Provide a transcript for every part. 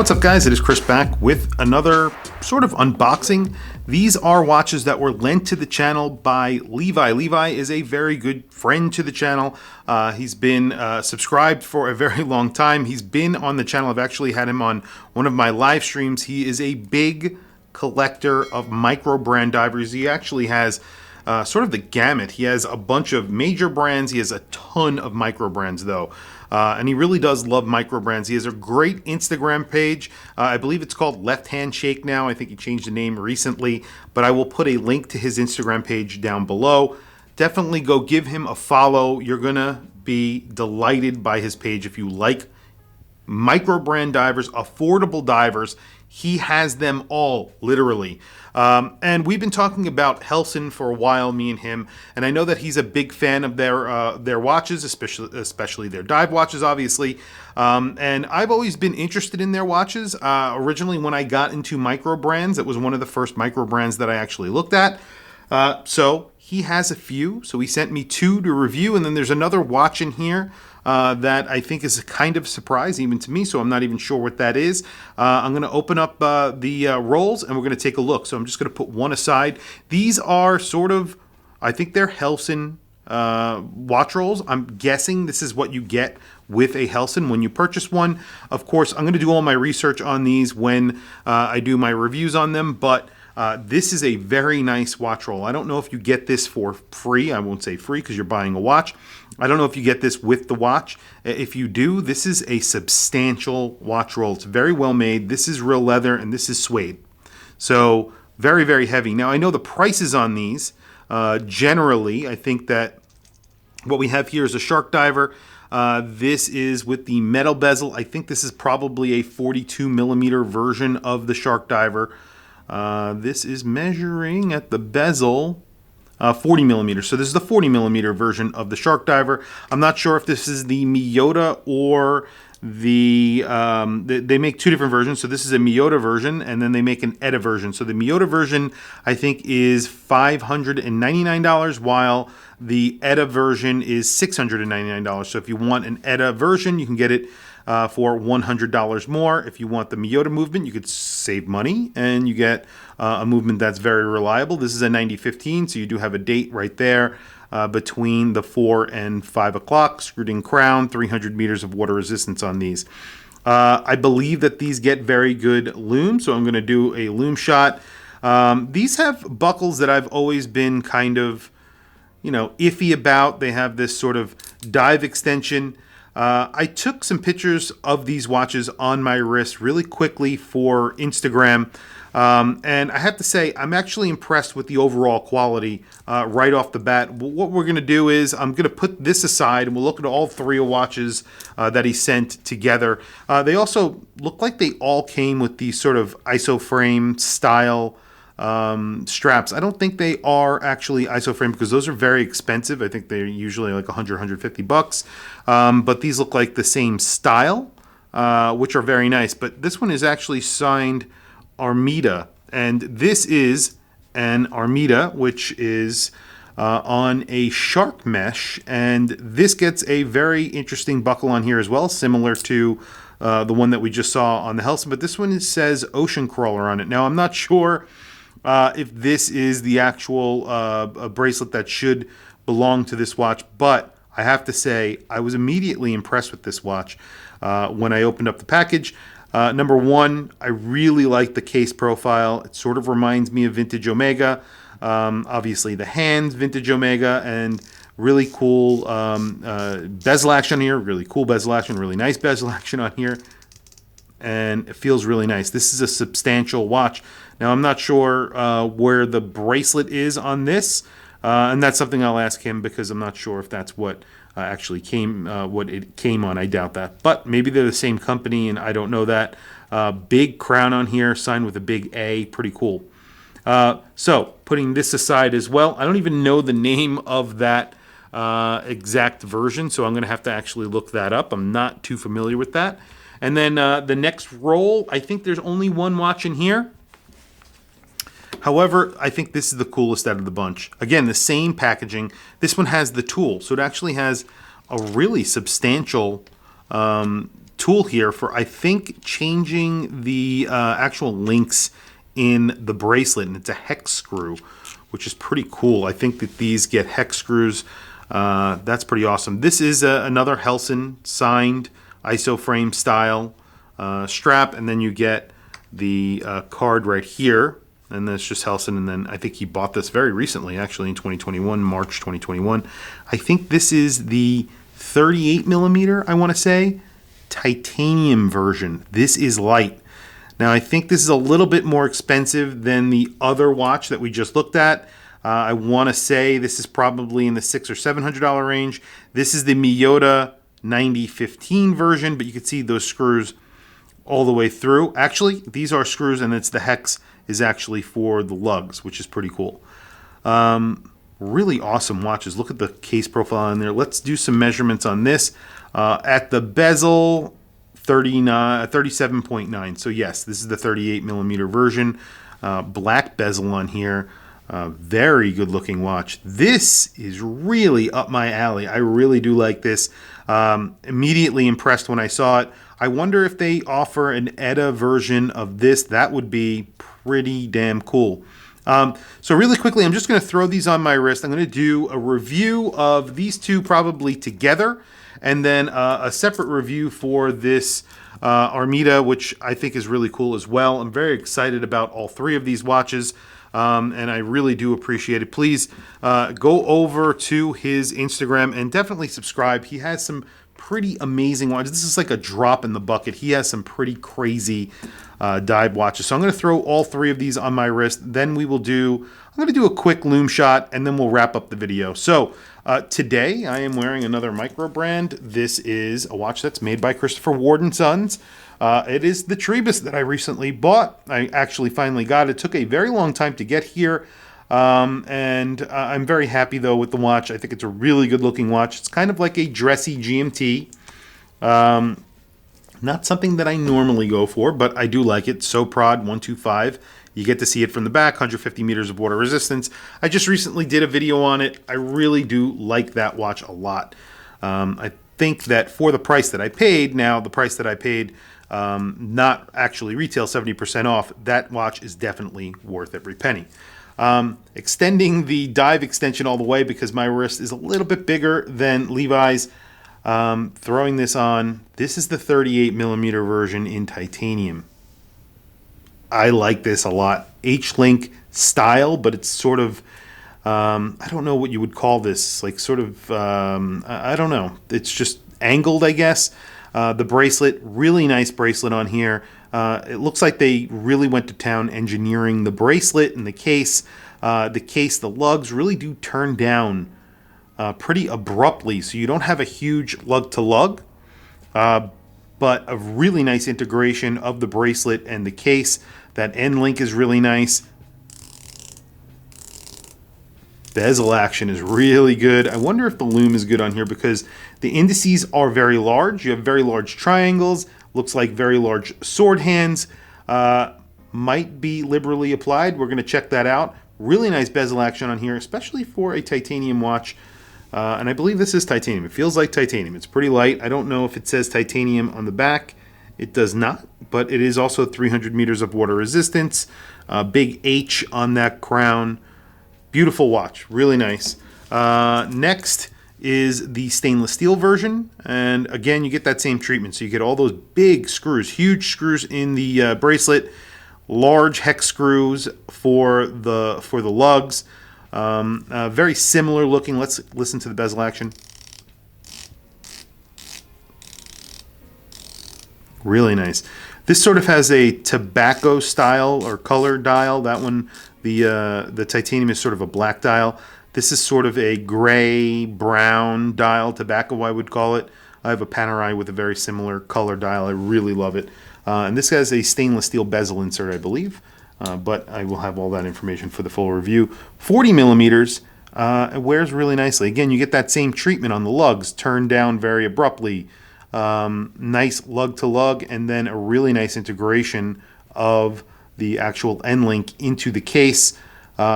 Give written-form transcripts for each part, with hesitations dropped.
What's up, guys? It is Chris back with another sort of unboxing. These are watches that were lent to the channel by Levi. Levi is a very good friend to the channel. He's been subscribed for a very long time. He's been on the channel. I've actually had him on one of my live streams. He is a big collector of micro brand divers. He actually has sort of the gamut. He has a bunch of major brands. He has a ton of micro brands, though. And he really does love micro brands. He has a great Instagram page. I believe it's called Left Hand Shake now. I think he changed the name recently, but I will put a link to his Instagram page down below. Definitely go give him a follow. You're gonna be delighted by his page if you like micro brand divers, affordable divers. He has them all, literally. And we've been talking about Helson for a while, me and him, and I know that he's a big fan of their watches, especially their dive watches, obviously. And I've always been interested in their watches. Originally, when I got into micro brands, it was one of the first micro brands that I actually looked at. So he has a few, so he sent me two to review, and then there's another watch in here that I think is a kind of surprise even to me, so I'm not even sure what that is. I'm going to open up the rolls and we're going to take a look. So I'm just going to put one aside. These are sort of, I think they're Helson watch rolls. I'm guessing this is what you get with a Helson when you purchase one. Of course, I'm going to do all my research on these when I do my reviews on them, but this is a very nice watch roll. I don't know if you get this for free. I won't say free because you're buying a watch. I don't know if you get this with the watch. If you do, this is a substantial watch roll. It's very well made. This is real leather and this is suede. So very, very heavy. Now I know the prices on these. Generally, I think that what we have here is a Shark Diver. This is with the metal bezel. I think this is probably a 42mm version of the Shark Diver. This is measuring at the bezel 40mm. So this is the 40mm version of the Shark Diver. I'm not sure if this is the Miyota or the they make two different versions. So this is a Miyota version, and then they make an ETA version. So the Miyota version I think is $599, while the ETA version is $699. So if you want an ETA version, you can get it for $100 more. If you want the Miyota movement, you could save money and you get a movement that's very reliable. This is a 9015, so you do have a date right there between the 4 and 5 o'clock. Screwed in crown, 300 meters of water resistance on these. I believe that these get very good lume, so I'm going to do a lume shot. These have buckles that I've always been kind of, iffy about. They have this sort of dive extension. I took some pictures of these watches on my wrist really quickly for Instagram, and I have to say I'm actually impressed with the overall quality right off the bat. What we're going to do is I'm going to put this aside and we'll look at all three watches that he sent together. They also look like they all came with these sort of isoframe style straps. I don't think they are actually isoframe because those are very expensive. I think they're usually like $100, $150. But these look like the same style, which are very nice. But this one is actually signed Armida, and this is an Armida, which is on a shark mesh, and this gets a very interesting buckle on here as well, similar to the one that we just saw on the Helson. But this one says Ocean Crawler on it. Now I'm not sure if this is the actual bracelet that should belong to this watch, but I have to say I was immediately impressed with this watch when I opened up the package. Number one, I really like the case profile. It sort of reminds me of Vintage Omega. Obviously the hands, Vintage Omega, and really cool bezel action here. Really cool bezel action, really nice bezel action on here. And it feels really nice. This is a substantial watch. Now, I'm not sure where the bracelet is on this, and that's something I'll ask him because I'm not sure if that's what actually came, what it came on. I doubt that, but maybe they're the same company, and I don't know that. Big crown on here, signed with a big A, pretty cool. So, putting this aside as well, I don't even know the name of that exact version, so I'm going to have to actually look that up. I'm not too familiar with that. And then the next roll, I think there's only one watch in here. However, I think this is the coolest out of the bunch. Again, the same packaging. This one has the tool, so it actually has a really substantial tool here for, I think, changing the actual links in the bracelet, and it's a hex screw, which is pretty cool. I think that these get hex screws. That's pretty awesome. This is another Helson signed ISO frame style strap, and then you get the card right here, and that's just Helson. And then I think he bought this very recently, actually in 2021, March 2021. I think this is the 38mm, I want to say, titanium version. This is light. Now I think this is a little bit more expensive than the other watch that we just looked at. I want to say this is probably in the $600 or $700 range. This is the Miyota 9015 version, but you can see those screws all the way through. Actually, these are screws, and it's the hex is actually for the lugs, which is pretty cool. Really awesome watches. Look at the case profile in there. Let's do some measurements on this. At the bezel, 37.9. So yes, this is the 38mm version. Black bezel on here. Very good looking watch. This is really up my alley. I really do like this. Immediately impressed when I saw it. I wonder if they offer an ETA version of this. That would be pretty damn cool. So really quickly, I'm just going to throw these on my wrist. I'm going to do a review of these two probably together, and then a separate review for this Armida, which I think is really cool as well. I'm very excited about all three of these watches, and I really do appreciate it. Please go over to his Instagram and definitely subscribe. He has some pretty amazing watches. This is like a drop in the bucket. He has some pretty crazy dive watches. So I'm going to throw all three of these on my wrist. Then we will do, I'm going to do a quick Lume shot, and then we'll wrap up the video. So today I am wearing another micro brand. This is a watch that's made by Christopher Ward & Sons. It is the Trebus that I recently bought. I actually finally got it. It took a very long time to get here. And I'm very happy though with the watch. I think it's a really good looking watch. It's kind of like a dressy GMT. Not something that I normally go for, but I do like it. Soprod 125. You get to see it from the back, 150 meters of water resistance. I just recently did a video on it. I really do like that watch a lot. I think that for the price that I paid, now the price that I paid, not actually retail, 70% off, that watch is definitely worth every penny. Extending the dive extension all the way because my wrist is a little bit bigger than Levi's. Throwing this on, this is the 38mm version in titanium. I like this a lot. H-Link style, but it's sort of, I don't know what you would call this, like sort of, I don't know. It's just angled, I guess. The bracelet, really nice bracelet on here. It looks like they really went to town engineering the bracelet and the case. The lugs really do turn down pretty abruptly, so you don't have a huge lug to lug, but a really nice integration of the bracelet and the case. That end link is really nice. Bezel action is really good. I wonder if the Lume is good on here because the indices are very large. You have very large triangles. Looks like very large sword hands. Might be liberally applied. We're going to check that out. Really nice bezel action on here, especially for a titanium watch. And I believe this is titanium. It feels like titanium. It's pretty light. I don't know if it says titanium on the back. It does not, but it is also 300 meters of water resistance. Big H on that crown. Beautiful watch. Really nice. Next is the stainless steel version, and again you get that same treatment. So you get all those big screws, huge screws in the bracelet, large hex screws for the lugs. Very similar looking. Let's listen to the bezel action. Really nice. This sort of has a tobacco style or color dial. That one, the titanium is sort of a black dial. This is sort of a gray brown dial, tobacco I would call it. I have a Panerai with a very similar color dial. I really love it. And this has a stainless steel bezel insert, I believe. But I will have all that information for the full review. 40 millimeters. It wears really nicely. Again, you get that same treatment on the lugs, turned down very abruptly. Nice lug to lug, and then a really nice integration of the actual end link into the case.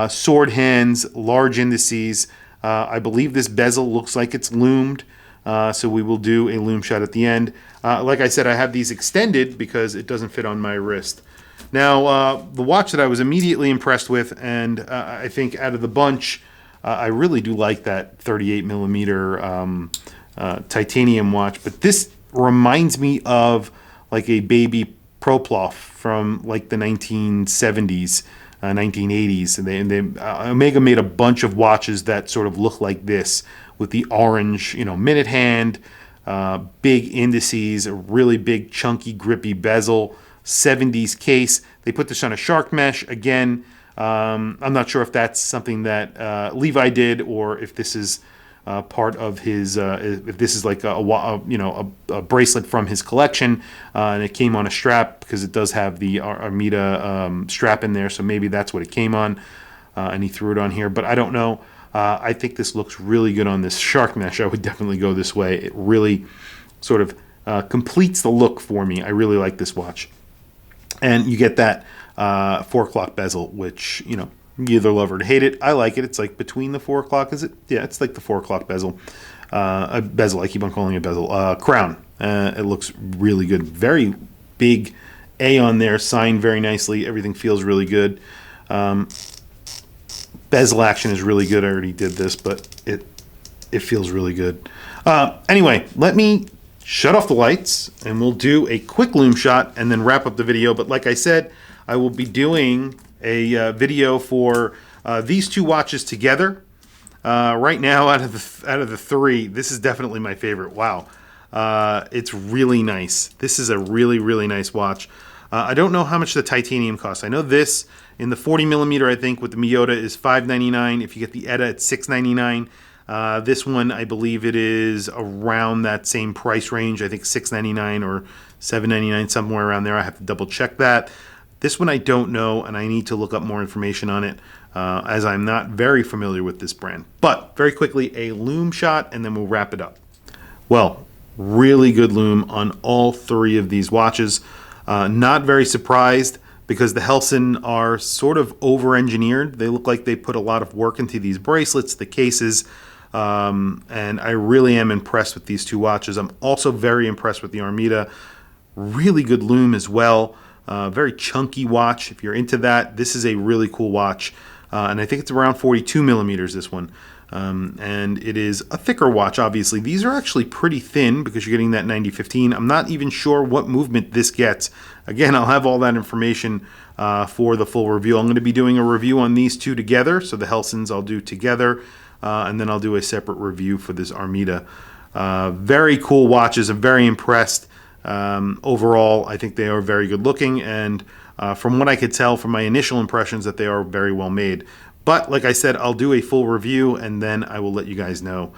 Sword hands, large indices. I believe this bezel looks like it's lumed. So we will do a Lume shot at the end. Like I said, I have these extended because it doesn't fit on my wrist. Now, the watch that I was immediately impressed with, and I think out of the bunch, I really do like that 38mm titanium watch. But this reminds me of like a baby Proplof from like the 1970s, 1980s. And Omega made a bunch of watches that sort of look like this with the orange, minute hand, big indices, a really big, chunky, grippy bezel, 70s case. They put this on a shark mesh. Again, I'm not sure if that's something that Levi did or if this is part of his, if this is like a bracelet from his collection, and it came on a strap because it does have the Armida strap in there, so maybe that's what it came on, and he threw it on here, but I don't know. I think this looks really good on this shark mesh. I would definitely go this way. It really sort of completes the look for me. I really like this watch. And you get that 4 o'clock bezel, which, you either love or hate it. I like it. It's like between the 4 o'clock, is it? Yeah, it's like the 4 o'clock bezel. A bezel, I keep on calling it bezel. Crown. It looks really good. Very big A on there, signed very nicely. Everything feels really good. Bezel action is really good. I already did this, but it feels really good. Anyway, let me shut off the lights and we'll do a quick Lume shot and then wrap up the video. But like I said, I will be doing a video for these two watches together. Right now, out of the three, this is definitely my favorite. Wow, it's really nice. This is a really, really nice watch. I don't know how much the titanium costs. I know this in the 40mm, I think, with the Miyota is $5.99. If you get the ETA, it's $6.99. This one, I believe it is around that same price range. I think $6.99 or $7.99, somewhere around there. I have to double check that. This one I don't know, and I need to look up more information on it, as I'm not very familiar with this brand. But very quickly, a Lume shot, and then we'll wrap it up. Well, really good Lume on all three of these watches. Not very surprised because the Helson are sort of over-engineered. They look like they put a lot of work into these bracelets, the cases, and I really am impressed with these two watches. I'm also very impressed with the Armida. Really good Lume as well. Very chunky watch. If you're into that, this is a really cool watch. And I think it's around 42mm, this one. And it is a thicker watch, obviously. These are actually pretty thin because you're getting that 90-15. I'm not even sure what movement this gets. Again, I'll have all that information for the full review. I'm going to be doing a review on these two together. So the Helsons I'll do together, and then I'll do a separate review for this Armida. Very cool watches. I'm very impressed. Overall, I think they are very good looking, and from what I could tell from my initial impressions, that they are very well made. But like I said, I'll do a full review and then I will let you guys know.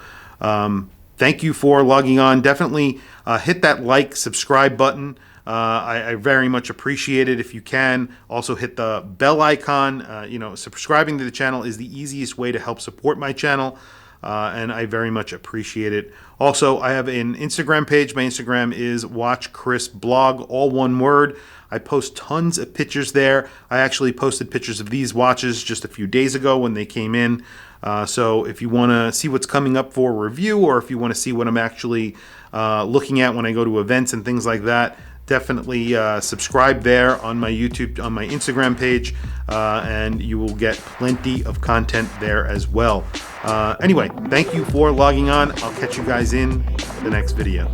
Thank you for logging on. Definitely hit that like, subscribe button. I very much appreciate it if you can. Also hit the bell icon. Subscribing to the channel is the easiest way to help support my channel. And I very much appreciate it. Also, I have an Instagram page. My Instagram is WatchChrisBlog, all one word. I post tons of pictures there. I actually posted pictures of these watches just a few days ago when they came in. So if you want to see what's coming up for review, or if you want to see what I'm actually looking at when I go to events and things like that, definitely subscribe there on my YouTube, on my Instagram page, and you will get plenty of content there as well. Anyway, thank you for logging on. I'll catch you guys in the next video.